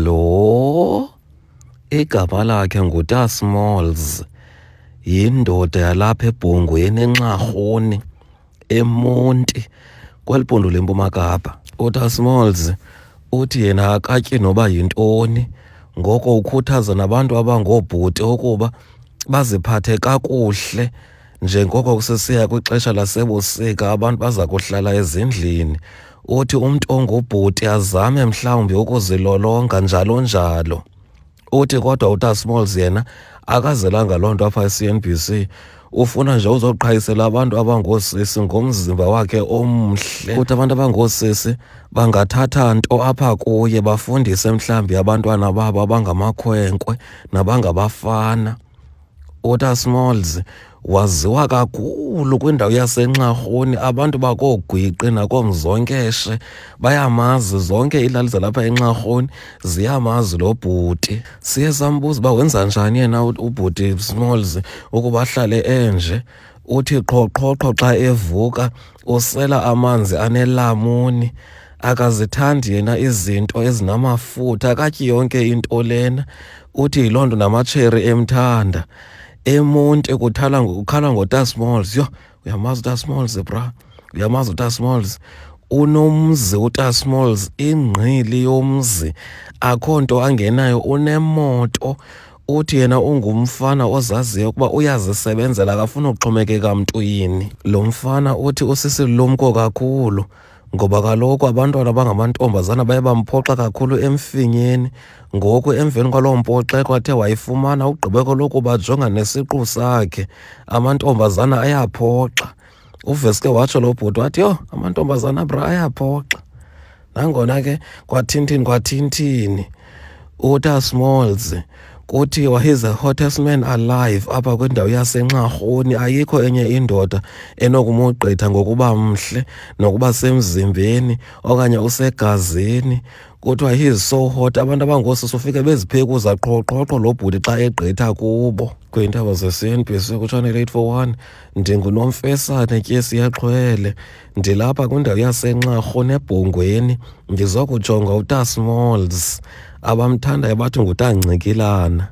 Lo igama lakhe nguTasmalls, yindoda yalapha eBhongweni eNxarhuni, eMonti, kweli phondo leMpuma Kapa. UTasmalls uthi yena akatyi noba yintoni, ngoko ukhuthaza nabantu abangoobhuti ukuba baziphathe kakuhle njengoko kusesiya kwixesha lasebusika abantu baza kuhlala ezindlini. Uthi umntu ongubhuti azame mhlawumbi ukuzilolonga njalo njalo. Uthi kodwa uTasmalls yena akazelanga loo nto apha e-CNBC, ufuna nje uzoqhayisela abantu abangoosisi ngomzimba wakhe omhle. Uthi abantu abangoosisi bangathatha nto apha kuye bafundise mhlawumbi abantwana babo abangamakhwenkwe nabangabafana. UTasmalls waziwa kakhulu kwindawo yaseNxarhuni, abantu bakoogwiqi nakoomzonkeshe bayamazi, zonke iilali zalapha eNxarhuni ziyamazi lo bhuti. Siye sambuza uba wenza njani yena ubhuti Smalls ukuba ahlale enje. Uthi qhoqhoqho xa evuka usela amanzi anelamuni, akazithandi yena izinto ezinamafutha, akatyi yonke into lena. Uthi yiloo nto namatsheri emthanda. eMonti kukhala ngoTasmalls. Yho, uyamazi uTasmalls bra, uyamazi uTasmalls. Unomzi uTasmalls, ingqili yomzi, akho nto angenayo, unemoto. Uthi yena ungumfana ozaziyo ukuba uyazisebenzela, akafuni uxhomekeka mntwini. Lo mfana uthi usisilumko kakhulu ngoba kaloku abantwana abangamantombazana baye bamphoxa kakhulu emfinyeni. Ngoku emveni kwaloo mpoxeko athe wayifumana, ugqibeko lokuba ajonga nesiqu sakhe, amantombazana ayaphoxa. Uveske watsho lo bhuti wathi, yho, amantombazana bra ayaphoxa. Nangona ke kwathinthini uTasmalls kuthiwa he's the hottest man alive apha kwindawo yaseNxarhuni. Ayikho enye indoda enokumogqitha ngokuba mhle, nokuba semzimbeni okanye usegazini. Kuthiwa he's so hot, abantu abangoosisi ufike beziphekuza qhoqhoqho lo bhuti xa egqitha kubo. Kwiintaba ze-CNBC kuChannel 841, ndinguNomfesane Tyesi Yaxhwele, ndilapha kwindawo yaseNxarhuni eBhongweni ndizokujonga uTasmalls. Abamthandayo bathi nguTangcikilana.